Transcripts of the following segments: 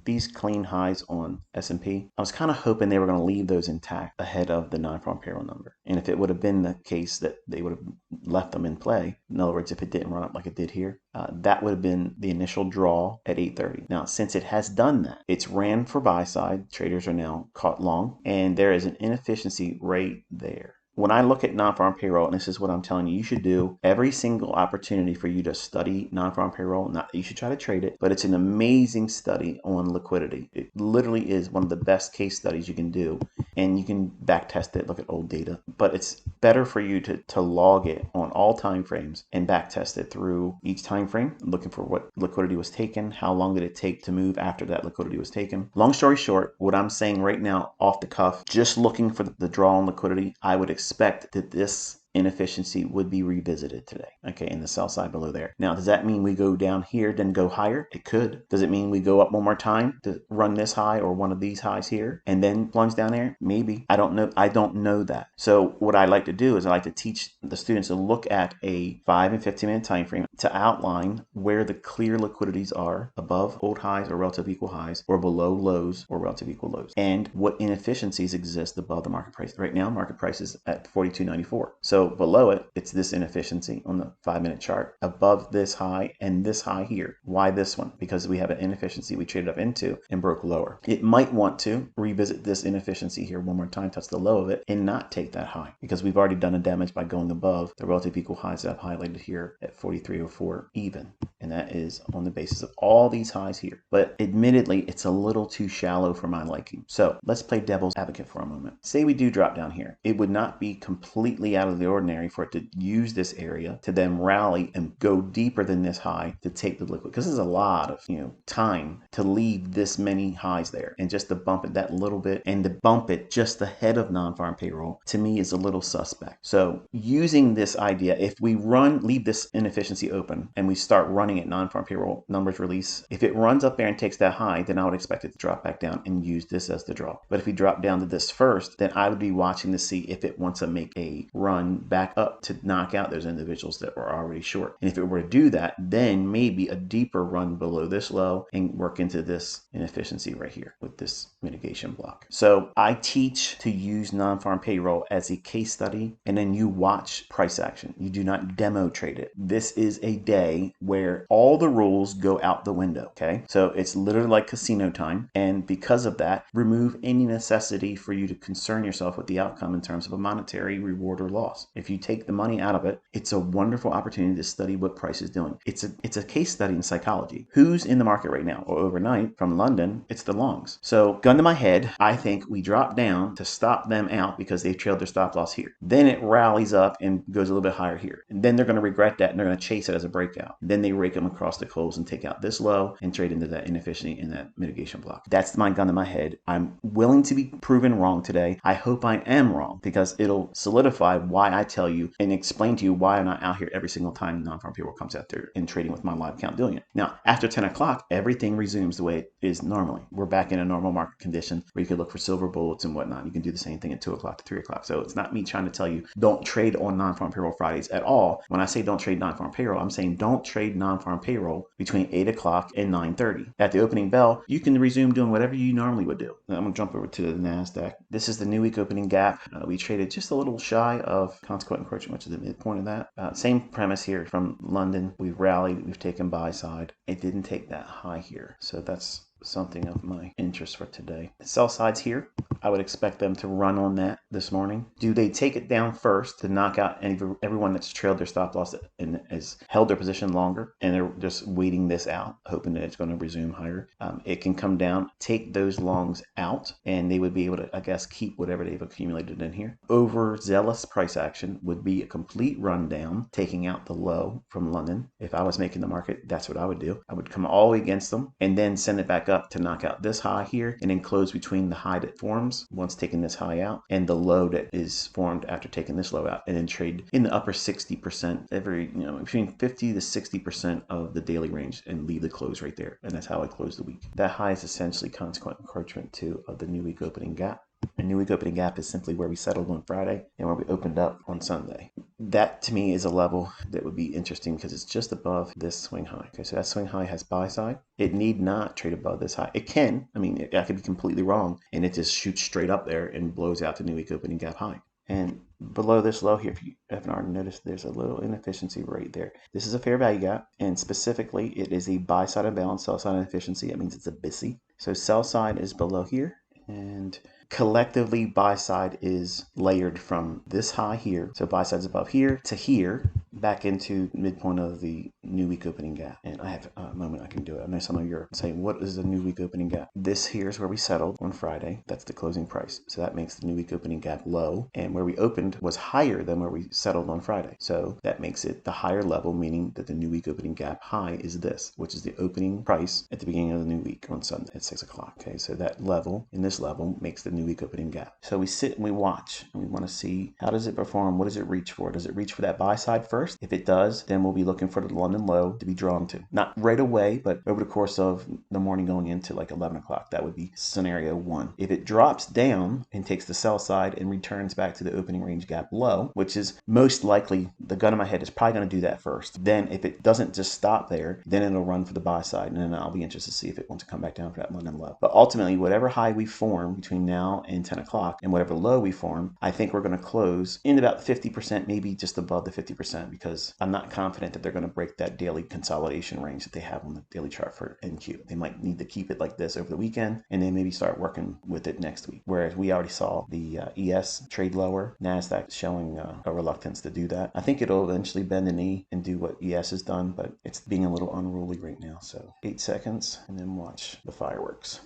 these clean highs on S&P, I was kind of hoping they were going to leave those intact ahead of the non-farm payroll number. And if it would have been the case that they would have left them in play, in other words, if it didn't run up like it did here, that would have been the initial draw at 8:30. Now, since it has done that, it's ran for buy side. Traders are now caught long, and there is an inefficiency right there. When I look at non-farm payroll, and this is what I'm telling you, you should do every single opportunity for you to study non-farm payroll. Not that you should try to trade it, but it's an amazing study on liquidity. It literally is one of the best case studies you can do, and you can back test it, look at old data. But it's better for you to log it on all time frames and back test it through each time frame, looking for what liquidity was taken, how long did it take to move after that liquidity was taken. Long story short, what I'm saying right now off the cuff, just looking for the draw on liquidity, I would expect that this inefficiency would be revisited today, okay, in the sell side below there. Now, does that mean we go down here then go higher? It could. Does it mean we go up one more time to run this high or one of these highs here and then plunge down there? Maybe. I don't know that. So what I like to do is I like to teach the students to look at a 5 and 15 minute time frame to outline where the clear liquidities are above old highs or relative equal highs, or below lows or relative equal lows, and what inefficiencies exist above the market price. Right now, market price is at 42.94. So below it, it's this inefficiency on the 5-minute chart. Above this high and this high here. Why this one? Because we have an inefficiency we traded up into and broke lower. It might want to revisit this inefficiency here one more time, touch the low of it, and not take that high, because we've already done a damage by going above the relative equal highs that I've highlighted here at 43.04 even. And that is on the basis of all these highs here. But admittedly, it's a little too shallow for my liking. So let's play devil's advocate for a moment. Say we do drop down here. It would not be completely out of the ordinary for it to use this area to then rally and go deeper than this high to take the liquid, because there's a lot of time to leave this many highs there, and just to bump it that little bit and to bump it just ahead of non-farm payroll to me is a little suspect. So using this idea, if we leave this inefficiency open and we start running at non-farm payroll numbers release, if it runs up there and takes that high, then I would expect it to drop back down and use this as the draw. But if we drop down to this first, then I would be watching to see if it wants to make a run back up to knock out those individuals that were already short. And if it were to do that, then maybe a deeper run below this low and work into this inefficiency right here with this mitigation block. So I teach to use non-farm payroll as a case study, and then you watch price action. You do not demo trade it. This is a day where all the rules go out the window, okay? So it's literally like casino time, and because of that, remove any necessity for you to concern yourself with the outcome in terms of a monetary reward or loss. If you take the money out of it, it's a wonderful opportunity to study what price is doing. It's a case study in psychology. Who's in the market right now? Or overnight from London, it's the longs. So gun to my head, I think we drop down to stop them out because they've trailed their stop loss here. Then it rallies up and goes a little bit higher here. And then they're going to regret that and they're going to chase it as a breakout. Then they rake them across the close and take out this low and trade into that inefficiency in that mitigation block. That's my gun to my head. I'm willing to be proven wrong today. I hope I am wrong, because it'll solidify why I tell you and explain to you why I'm not out here every single time non-farm payroll comes out there and trading with my live account doing it. Now, after 10 o'clock, everything resumes the way it is normally. We're back in a normal market condition where you can look for silver bullets and whatnot. You can do the same thing at 2 o'clock to 3 o'clock. So it's not me trying to tell you don't trade on non-farm payroll Fridays at all. When I say don't trade non-farm payroll, I'm saying don't trade non-farm payroll between 8 o'clock and 9:30. At the opening bell, you can resume doing whatever you normally would do. I'm going to jump over to the Nasdaq. This is the new week opening gap. We traded just a little shy of consequent encroachment, which is the midpoint of that. Same premise here from London. We've rallied, we've taken buy side. It didn't take that high here. So that's something of my interest for today. Sell sides here, I would expect them to run on that this morning. Do they take it down first to knock out everyone that's trailed their stop loss and has held their position longer, and they're just waiting this out, hoping that it's going to resume higher? It can come down, take those longs out, and they would be able to, I guess, keep whatever they've accumulated in here. Overzealous price action would be a complete rundown, taking out the low from London. If I was making the market, that's what I would do. I would come all the way against them and then send it back up to knock out this high here, and then close between the high that forms once taking this high out and the low that is formed after taking this low out, and then trade in the upper 60%, between 50 to 60% of the daily range, and leave the close right there. And that's how I close the week. That high is essentially consequent encroachment 2 of the new week opening gap. A new week opening gap is simply where we settled on Friday and where we opened up on Sunday. that to me is a level that would be interesting because it's just above this swing high. Okay, so that swing high has buy side. It need not trade above this high. It can. I mean, I could be completely wrong, and it just shoots straight up there and blows out the new week opening gap high. And below this low here, if you haven't already noticed, there's a little inefficiency right there. This is a fair value gap, and specifically, it is a buy side imbalance, sell side inefficiency. That means it's a BISI. So sell side is below here, and collectively buy side is layered from this high here, so buy side is above here to here, back into midpoint of the new week opening gap. And I have a moment I can do it. I know some of you are saying, what is the new week opening gap? This here is where we settled on Friday. That's the closing price. So that makes the new week opening gap low, and where we opened was higher than where we settled on Friday. So that makes it the higher level, meaning that the new week opening gap high is this, which is the opening price at the beginning of the new week on Sunday at 6 o'clock. Okay, so that level in this level makes the new week opening gap. So we sit and we watch, and we want to see, how does it perform? What does it reach for? Does it reach for that buy side first? If it does, then we'll be looking for the London low to be drawn to. Not right away, but over the course of the morning going into like 11 o'clock. That would be scenario one. If it drops down and takes the sell side and returns back to the opening range gap low, which is most likely, the gun in my head is probably going to do that first. Then if it doesn't just stop there, then it'll run for the buy side, and then I'll be interested to see if it wants to come back down for that London low. But ultimately, whatever high we form between now and 10 o'clock and whatever low we form, I think we're going to close in about 50%, maybe just above the 50%, because I'm not confident that they're going to break that daily consolidation range that they have on the daily chart for NQ. They might need to keep it like this over the weekend and then maybe start working with it next week. Whereas we already saw the ES trade lower, Nasdaq showing a reluctance to do that. I think it'll eventually bend the knee and do what ES has done, but it's being a little unruly right now. So 8 seconds and then watch the fireworks.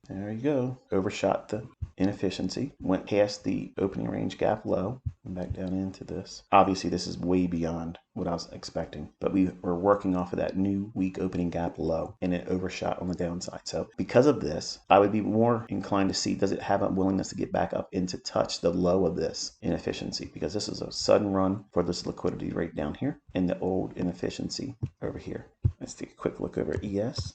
There you go. Overshot the inefficiency, went past the opening range gap low, and back down into this. Obviously, this is way beyond what I was expecting, but we were working off of that new week opening gap low, and it overshot on the downside. So because of this, I would be more inclined to see, does it have a willingness to get back up and to touch the low of this inefficiency? Because this is a sudden run for this liquidity right down here, and the old inefficiency over here. Let's take a quick look over ES.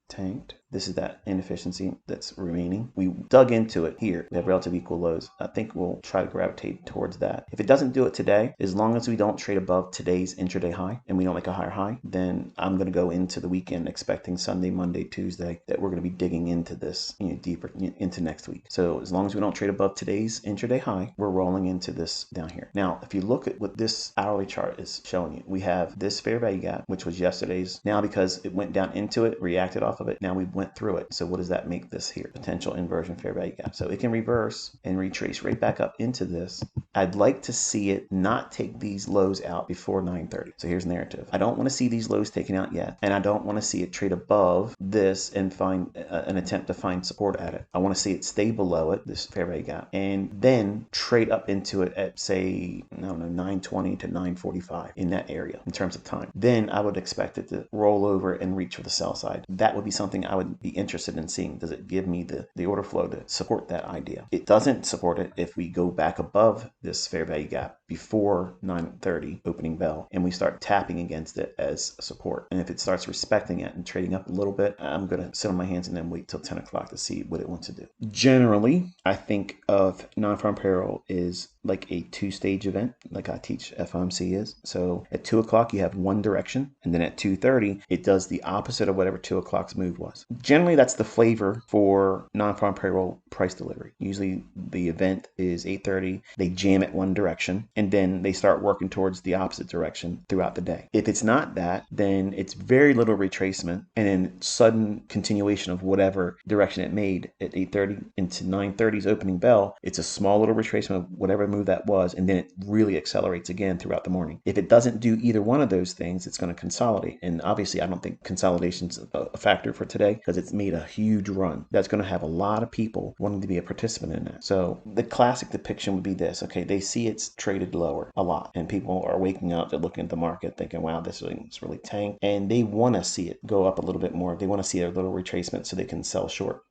Tanked. This is that inefficiency that's remaining. We dug into it here. We have relative equal lows. I think we'll try to gravitate towards that. If it doesn't do it today, as long as we don't trade above today's intraday high and we don't make a higher high, then I'm going to go into the weekend expecting Sunday, Monday, Tuesday that we're going to be digging into this, deeper into next week. So as long as we don't trade above today's intraday high, we're rolling into this down here. Now, if you look at what this hourly chart is showing you, we have this fair value gap, which was yesterday's. Now, because it went down into it, reacted off of it, now we went through it. So what does that make this here? Potential inversion fair value gap. So it can reverse and retrace right back up into this. I'd like to see it not take these lows out before 9:30. So here's the narrative. I don't want to see these lows taken out yet, and I don't want to see it trade above this and find an attempt to find support at it. I want to see it stay below it, this fair value gap, and then trade up into it at, say, I don't know, 9:20 to 9:45 in that area in terms of time. Then I would expect it to roll over and reach for the sell side. That would be something I would be interested in seeing. Does it give me the order flow to support that idea? It doesn't support it if we go back above this fair value gap before 9:30 opening bell and we start tapping against it as support. And if it starts respecting it and trading up a little bit, I'm going to sit on my hands and then wait till 10 o'clock to see what it wants to do. Generally, I think of Nonfarm Payroll is like a two-stage event, like I teach FOMC is. So at 2 o'clock, you have one direction, and then at 2:30, it does the opposite of whatever 2 o'clock's move was. Generally, that's the flavor for non-farm payroll price delivery. Usually, the event is 8:30. They jam at one direction, and then they start working towards the opposite direction throughout the day. If it's not that, then it's very little retracement, and then sudden continuation of whatever direction it made at 8:30 into 9:30's opening bell. It's a small little retracement of whatever move that was, and then it really accelerates again throughout the morning. If it doesn't do either one of those things, it's going to consolidate. And obviously, I don't think consolidation's a factor for today because it's made a huge run. That's going to have a lot of people wanting to be a participant in that. So the classic depiction would be this. Okay, they see it's traded lower a lot, and people are waking up, they're looking at the market thinking, wow, this is really tanked, and they want to see it go up a little bit more. They want to see a little retracement so they can sell short.